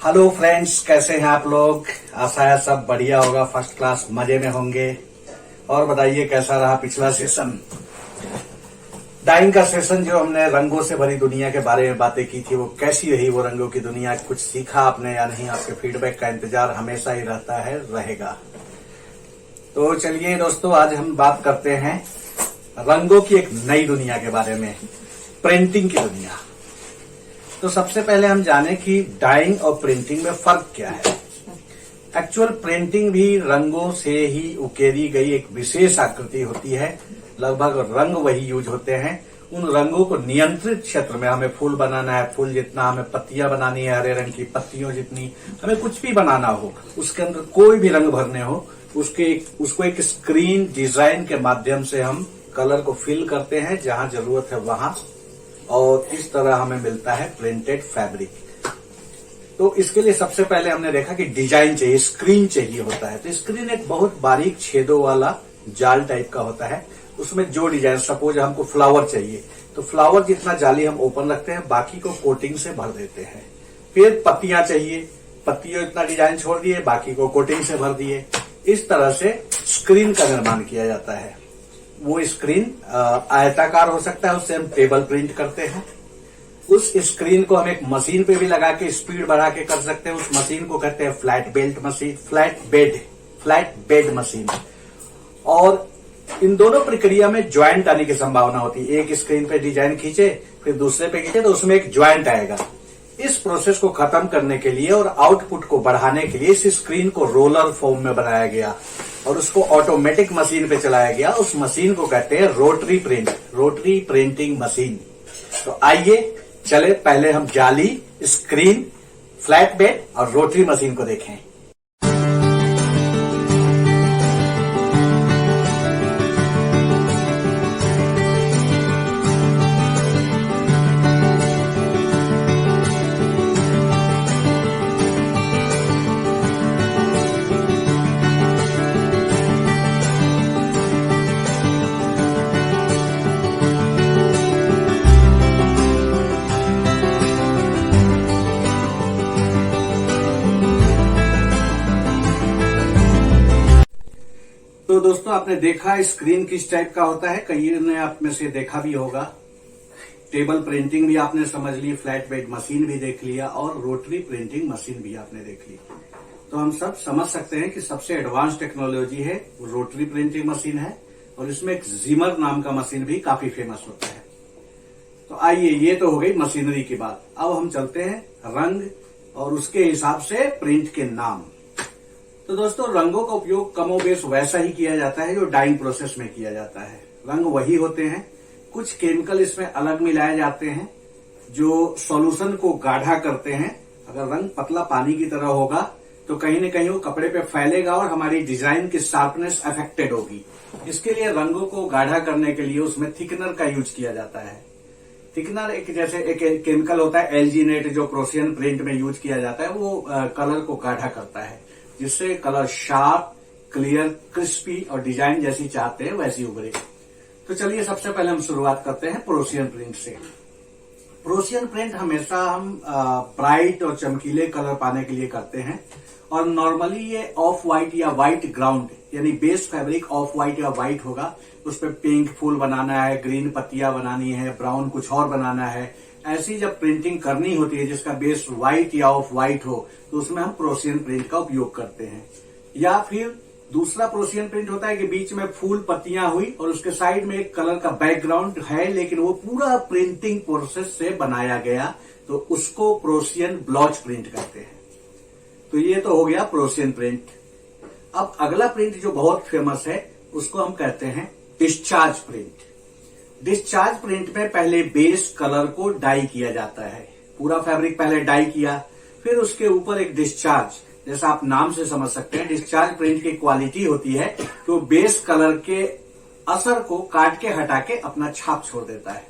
Hello friends, कैसे हैं आप लोग। आशा है सब बढ़िया होगा, फर्स्ट क्लास मजे में होंगे। और बताइए कैसा रहा पिछला सेशन, डाइंग का सेशन। जो हमने रंगों से भरी दुनिया के बारे में बातें की थी, वो कैसी रही वो रंगों की दुनिया। कुछ सीखा आपने या नहीं? आपके फीडबैक का इंतजार हमेशा ही रहता है, रहेगा। तो चलिए दोस्तों, आज हम बात करते हैं रंगों की एक नई दुनिया के बारे में, प्रिंटिंग की दुनिया। तो सबसे पहले हम जाने कि डाइंग और प्रिंटिंग में फर्क क्या है। एक्चुअल प्रिंटिंग भी रंगों से ही उकेरी गई एक विशेष आकृति होती है। लगभग रंग वही यूज होते हैं। उन रंगों को नियंत्रित क्षेत्र में, हमें फूल बनाना है, फूल जितना हमें पत्तियां बनानी है, हरे रंग की पत्तियों जितनी हमें कुछ भी बनाना हो, उसके अंदर कोई भी रंग भरने हो, उसको एक स्क्रीन डिजाइन के माध्यम से हम कलर को फिल करते हैं जहां जरूरत है वहां, और इस तरह हमें मिलता है प्रिंटेड फैब्रिक। तो इसके लिए सबसे पहले हमने देखा कि डिजाइन चाहिए, स्क्रीन चाहिए होता है। तो स्क्रीन एक बहुत बारीक छेदों वाला जाल टाइप का होता है। उसमें जो डिजाइन, सपोज हमको फ्लावर चाहिए तो फ्लावर जितना जाली हम ओपन रखते हैं, बाकी को कोटिंग से भर देते हैं। फिर पत्तियां चाहिए, पत्तियों इतना डिजाइन छोड़ दिए, बाकी को कोटिंग से भर दिए। इस तरह से स्क्रीन का निर्माण किया जाता है। वो स्क्रीन आयताकार हो सकता है, उससे हम टेबल प्रिंट करते हैं। उस स्क्रीन को हम एक मशीन पे भी लगा के स्पीड बढ़ा के कर सकते हैं। उस मशीन को कहते हैं फ्लैट बेड मशीन। और इन दोनों प्रक्रिया में ज्वाइंट आने की संभावना होती है। एक स्क्रीन पे डिजाइन खींचे, फिर दूसरे पे खींचे तो उसमें एक ज्वाइंट आएगा। इस प्रोसेस को खत्म करने के लिए और आउटपुट को बढ़ाने के लिए इस स्क्रीन को रोलर फॉर्म में बनाया गया और उसको ऑटोमेटिक मशीन पे चलाया गया। उस मशीन को कहते हैं रोटरी प्रिंटिंग मशीन। तो आइए चले, पहले हम जाली, स्क्रीन, फ्लैट बेड और रोटरी मशीन को देखें। तो दोस्तों, आपने देखा स्क्रीन किस टाइप का होता है। कई ने आप में से देखा भी होगा। टेबल प्रिंटिंग भी आपने समझ ली, फ्लैट बेड मशीन भी देख लिया और रोटरी प्रिंटिंग मशीन भी आपने देख ली। तो हम सब समझ सकते हैं कि सबसे एडवांस टेक्नोलॉजी है वो रोटरी प्रिंटिंग मशीन है, और इसमें एक जीमर नाम का मशीन भी काफी फेमस होता है। तो आइए, ये तो हो गई मशीनरी की बात। अब हम चलते हैं रंग और उसके हिसाब से प्रिंट के नाम। तो दोस्तों, रंगों का उपयोग कमोबेश वैसा ही किया जाता है जो डाइंग प्रोसेस में किया जाता है। रंग वही होते हैं, कुछ केमिकल इसमें अलग मिलाए जाते हैं जो सॉल्यूशन को गाढ़ा करते हैं। अगर रंग पतला पानी की तरह होगा तो कहीं न कहीं वो कपड़े पे फैलेगा और हमारी डिजाइन की शार्पनेस अफेक्टेड होगी। इसके लिए रंगों को गाढ़ा करने के लिए उसमें थिकनर का यूज किया जाता है। थिकनर एक केमिकल होता है एल्जीनेट, जो प्रोशियन प्रिंट में यूज किया जाता है। वो कलर को गाढ़ा करता है, जिससे कलर शार्प, क्लियर, क्रिस्पी और डिजाइन जैसी चाहते हैं वैसी उभरे। तो चलिए, सबसे पहले हम शुरुआत करते हैं प्रोशियन प्रिंट से। प्रोशियन प्रिंट हमेशा हम ब्राइट और चमकीले कलर पाने के लिए करते हैं, और नॉर्मली ये ऑफ व्हाइट या व्हाइट ग्राउंड, यानी बेस फैब्रिक ऑफ व्हाइट या व्हाइट होगा। उस पर पिंक फूल बनाना है, ग्रीन पत्तियां बनानी है, ब्राउन कुछ और बनाना है। ऐसी जब प्रिंटिंग करनी होती है जिसका बेस व्हाइट या ऑफ व्हाइट हो, तो उसमें हम प्रोशियन प्रिंट का उपयोग करते हैं। या फिर दूसरा प्रोशियन प्रिंट होता है कि बीच में फूल पत्तियां हुई और उसके साइड में एक कलर का बैकग्राउंड है, लेकिन वो पूरा प्रिंटिंग प्रोसेस से बनाया गया, तो उसको प्रोशियन ब्लॉच प्रिंट कहते हैं। तो ये तो हो गया प्रोशियन प्रिंट। अब अगला प्रिंट जो बहुत फेमस है उसको हम कहते हैं डिस्चार्ज प्रिंट। डिस्चार्ज प्रिंट में पहले बेस कलर को डाई किया जाता है। पूरा फैब्रिक पहले डाई किया, फिर उसके ऊपर एक डिस्चार्ज, जैसा आप नाम से समझ सकते हैं। डिस्चार्ज प्रिंट की क्वालिटी होती है कि वो बेस कलर के असर को काट के हटा के अपना छाप छोड़ देता है,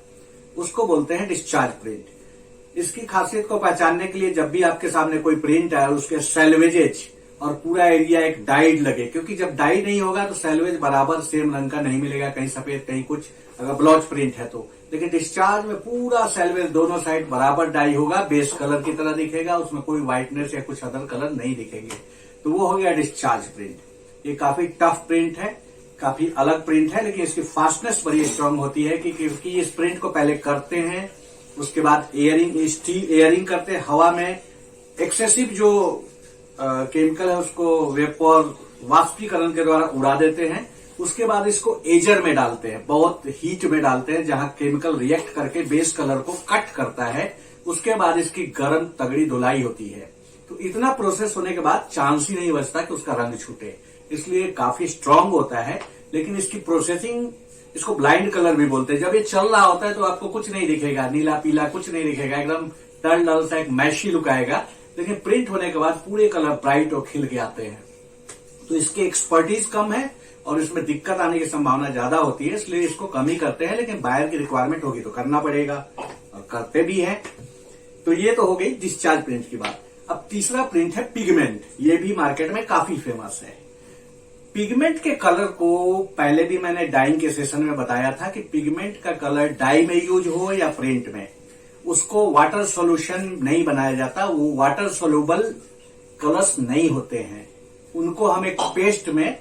उसको बोलते हैं डिस्चार्ज प्रिंट। इसकी खासियत को पहचानने के लिए जब भी आपके सामने कोई प्रिंट आए, उसके सेल्वेजेज और पूरा एरिया एक डाइड लगे, क्योंकि जब डाई नहीं होगा तो सेल्वेज बराबर सेम रंग का नहीं मिलेगा, कहीं सफेद कहीं कुछ। अगर ब्लॉच प्रिंट है तो लेकिन डिस्चार्ज में पूरा सेलवेज दोनों साइड बराबर डाई होगा, बेस कलर की तरह दिखेगा, उसमें कोई व्हाइटनेस या कुछ अदर कलर नहीं दिखेंगे। तो वो हो गया डिस्चार्ज प्रिंट। ये काफी टफ प्रिंट है, काफी अलग प्रिंट है, लेकिन इसकी फास्टनेस बड़ी स्ट्रांग होती है क्योंकि इस प्रिंट को पहले करते हैं, उसके बाद एयरिंग करते हैं, हवा में एक्सेसिव जो केमिकल है उसको वेपर वाष्पीकरण के द्वारा उड़ा देते हैं। उसके बाद इसको एजर में डालते हैं, बहुत हीट में डालते हैं, जहां केमिकल रिएक्ट करके बेस कलर को कट करता है। उसके बाद इसकी गर्म तगड़ी धुलाई होती है। तो इतना प्रोसेस होने के बाद चांस ही नहीं बचता कि उसका रंग छूटे, इसलिए काफी स्ट्रांग होता है। लेकिन इसकी प्रोसेसिंग, इसको ब्लाइंड कलर भी बोलते हैं। जब ये चल रहा होता है तो आपको कुछ नहीं दिखेगा, नीला पीला कुछ नहीं दिखेगा, एकदम डल डल सा एक मैशी लुक आएगा। लेकिन प्रिंट होने के बाद पूरे कलर ब्राइट और खिल के आते हैं। तो इसकी एक्सपर्टीज कम है और इसमें दिक्कत आने की संभावना ज्यादा होती है, इसलिए इसको कम ही करते हैं। लेकिन बायर की रिक्वायरमेंट होगी तो करना पड़ेगा और करते भी हैं। तो ये तो हो गई डिस्चार्ज प्रिंट की बात। अब तीसरा प्रिंट है पिगमेंट। ये भी मार्केट में काफी फेमस है। पिगमेंट के कलर को पहले भी मैंने डाइंग के सेशन में बताया था कि पिगमेंट का कलर डाई में यूज हो या प्रिंट में, उसको वाटर सॉल्यूशन नहीं बनाया जाता। वो वाटर सोल्यूबल कलर्स नहीं होते हैं, उनको हम एक पेस्ट में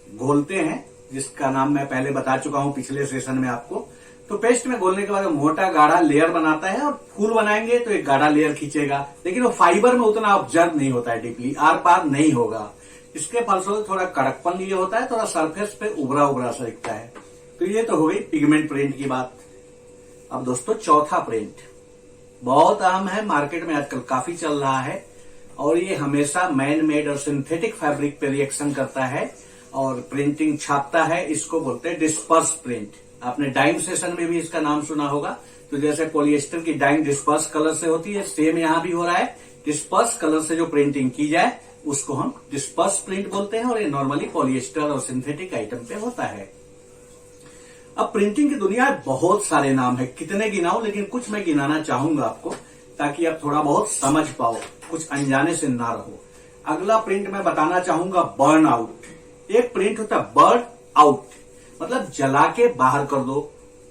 घोलते हैं, जिसका नाम मैं पहले बता चुका हूं पिछले सेशन में आपको। तो पेस्ट में घोलने के बाद मोटा गाढ़ा लेयर बनाता है और फूल बनाएंगे तो एक गाढ़ा लेयर खींचेगा, लेकिन वो फाइबर में उतना ऑब्जर्व नहीं होता है, डीपली आर पार नहीं होगा। इसके फलस्वरूप थोड़ा कड़कपन लिए होता है, थोड़ा सरफेस पे उभरा उभरा सा दिखता है। तो ये तो हो गई पिगमेंट प्रिंट की बात। अब दोस्तों चौथा प्रिंट बहुत अहम है, मार्केट में आजकल काफी चल रहा है और ये हमेशा मैन मेड और सिंथेटिक फैब्रिक पे रिएक्शन करता है और प्रिंटिंग छापता है। इसको बोलते हैं डिस्पर्स प्रिंट। आपने डाइंग सेशन में भी इसका नाम सुना होगा। तो जैसे पॉलिएस्टर की डाइंग डिस्पर्स कलर से होती है, सेम यहां भी हो रहा है। डिस्पर्स कलर से जो प्रिंटिंग की जाए उसको हम डिस्पर्स प्रिंट बोलते हैं और ये नॉर्मली पॉलिएस्टर और सिंथेटिक आइटम पे होता है। अब प्रिंटिंग की दुनिया में बहुत सारे नाम है, कितने गिनाऊं, लेकिन कुछ मैं गिनाना चाहूंगा आपको ताकि आप थोड़ा बहुत समझ पाओ, कुछ अनजाने से ना रहो। अगला प्रिंट मैं बताना चाहूंगा बर्न आउट। एक प्रिंट होता है बर्न आउट, मतलब जला के बाहर कर दो।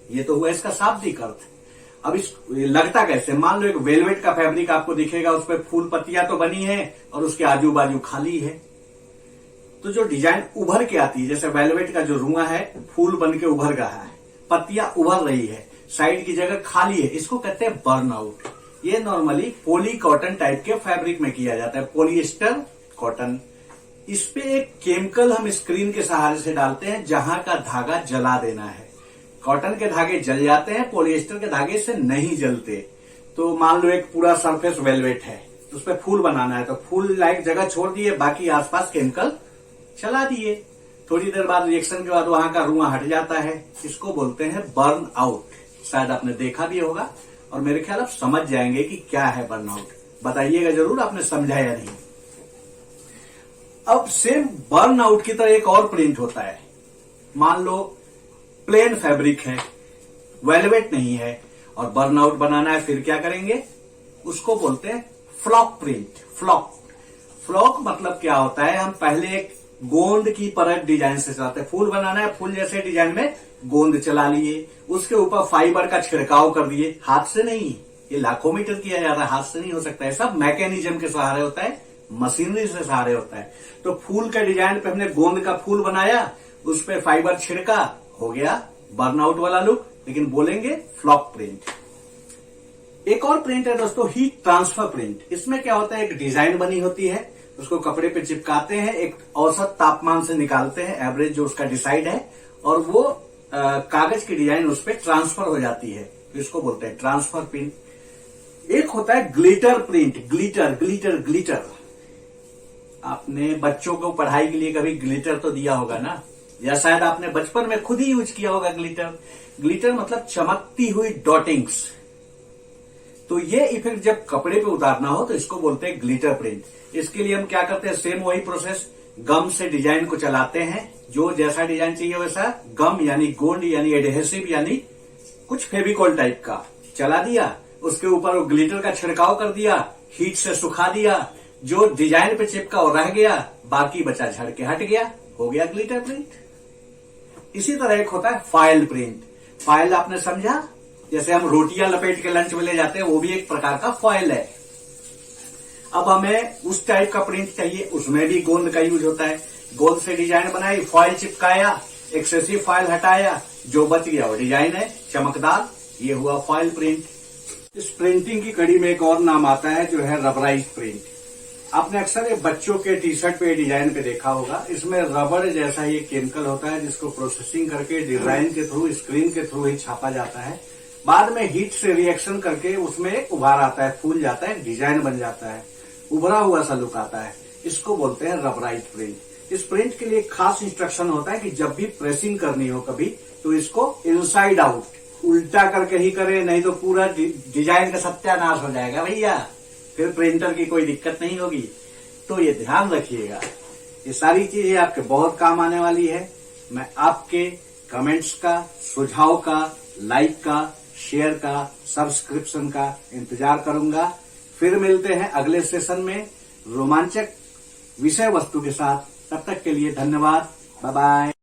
ये तो हुआ इसका शाब्दिक अर्थ। अब इस लगता कैसे, मान लो एक वेलवेट का फैब्रिक आपको दिखेगा, उस पर फूल पत्तियां तो बनी है और उसके आजू बाजू खाली है। तो जो डिजाइन उभर के आती है, जैसे वेलवेट का जो रुआ है फूल बन के उभर रहा है, पत्तियां उभर रही है, साइड की जगह खाली है, इसको कहते हैं बर्न आउट। ये नॉर्मली पॉली कॉटन टाइप के फैब्रिक में किया जाता है, पॉलिएस्टर कॉटन। इस पे एक केमिकल हम स्क्रीन के सहारे से डालते हैं, जहां का धागा जला देना है। कॉटन के धागे जल जाते हैं, पॉलिएस्टर के धागे से नहीं जलते। तो मान लो एक पूरा सरफेस वेलवेट है, उस पर फूल बनाना है, तो फूल लाइक जगह छोड़ दिए, बाकी आसपास केमिकल चला दिए। थोड़ी देर बाद रिएक्शन के बाद वहां का रुआ हट जाता है, इसको बोलते हैं बर्न आउट। शायद आपने देखा भी होगा और मेरे ख्याल आप समझ जाएंगे कि क्या है बर्न आउट। बताइएगा जरूर आपने समझा या नहीं। अब सेम बर्न आउट की तरह एक और प्रिंट होता है। मान लो प्लेन फैब्रिक है, वेलवेट नहीं है और बर्न आउट बनाना है, फिर क्या करेंगे, उसको बोलते हैं फ्लॉक प्रिंट। फ्लॉक मतलब क्या होता है, हम पहले एक गोंद की परत डिजाइन से चलाते हैं। फूल बनाना है, फूल जैसे डिजाइन में गोंद चला लिए, उसके ऊपर फाइबर का छिड़काव कर दिए, हाथ से नहीं, ये लाखों मीटर किया जाता है, हाथ से नहीं हो सकता है, सब मैकेनिज्म के सहारे होता है, मशीनरी से सहारे होता है। तो फूल के डिजाइन पे हमने गोंद का फूल बनाया, उस पर फाइबर छिड़का, हो गया बर्नआउट वाला लुक, लेकिन बोलेंगे फ्लॉक प्रिंट। एक और प्रिंट है दोस्तों हीट ट्रांसफर प्रिंट। इसमें क्या होता है, एक डिजाइन बनी होती है, उसको कपड़े पे चिपकाते हैं, एक औसत तापमान से निकालते हैं, एवरेज जो उसका डिसाइड है, और वो कागज की डिजाइन उस पर ट्रांसफर हो जाती है, तो इसको बोलते हैं ट्रांसफर प्रिंट। एक होता है ग्लिटर प्रिंट। ग्लिटर आपने बच्चों को पढ़ाई के लिए कभी ग्लिटर तो दिया होगा ना, या शायद आपने बचपन में खुद ही यूज किया होगा ग्लिटर मतलब चमकती हुई डॉटिंग्स। तो ये इफेक्ट जब कपड़े पे उतारना हो तो इसको बोलते हैं ग्लिटर प्रिंट। इसके लिए हम क्या करते हैं, सेम वही प्रोसेस, गम से डिजाइन को चलाते हैं, जो जैसा डिजाइन चाहिए वैसा गम यानी गोंद यानी एडहेसिव यानी कुछ फेविकॉल टाइप का चला दिया, उसके ऊपर ग्लिटर का छिड़काव कर दिया, हीट से सुखा दिया, जो डिजाइन पे चिपका वो रह गया, बाकी बचा झड़ के हट गया, हो गया ग्लिटर प्रिंट। इसी तरह एक होता है फॉयल प्रिंट। फॉयल आपने समझा, जैसे हम रोटियां लपेट के लंच में ले जाते हैं, वो भी एक प्रकार का फॉयल है। अब हमें उस टाइप का प्रिंट चाहिए, उसमें भी गोंद का यूज होता है। गोंद से डिजाइन बनाई, फॉयल चिपकाया, एक्सेसिव फॉयल हटाया, जो बच गया वो डिजाइन है चमकदार, ये हुआ फॉयल प्रिंट। इस प्रिंटिंग की कड़ी में एक और नाम आता है जो है रबराइज प्रिंट। आपने अक्सर ये बच्चों के टी शर्ट पे डिजाइन पे देखा होगा, इसमें रबड़ जैसा ये केमिकल होता है जिसको प्रोसेसिंग करके डिजाइन के थ्रू, स्क्रीन के थ्रू ही छापा जाता है। बाद में हीट से रिएक्शन करके उसमें एक उभार आता है, फूल जाता है, डिजाइन बन जाता है, उभरा हुआ सा लुक आता है। इसको बोलते हैं रबराइज प्रिंट। इस प्रिंट के लिए खास इंस्ट्रक्शन होता है कि जब भी प्रेसिंग करनी हो कभी, तो इसको इनसाइड आउट उल्टा करके ही करें, नहीं तो पूरा डिजाइन का सत्यानाश हो जाएगा भैया, फिर प्रिंटर की कोई दिक्कत नहीं होगी। तो ये ध्यान रखिएगा, ये सारी चीजें आपके बहुत काम आने वाली है। मैं आपके कमेंट्स का, सुझाव का, लाइक का, शेयर का, सब्सक्रिप्शन का इंतजार करूंगा। फिर मिलते हैं अगले सेशन में रोमांचक विषय वस्तु के साथ। तब तक के लिए धन्यवाद, बाय बाय।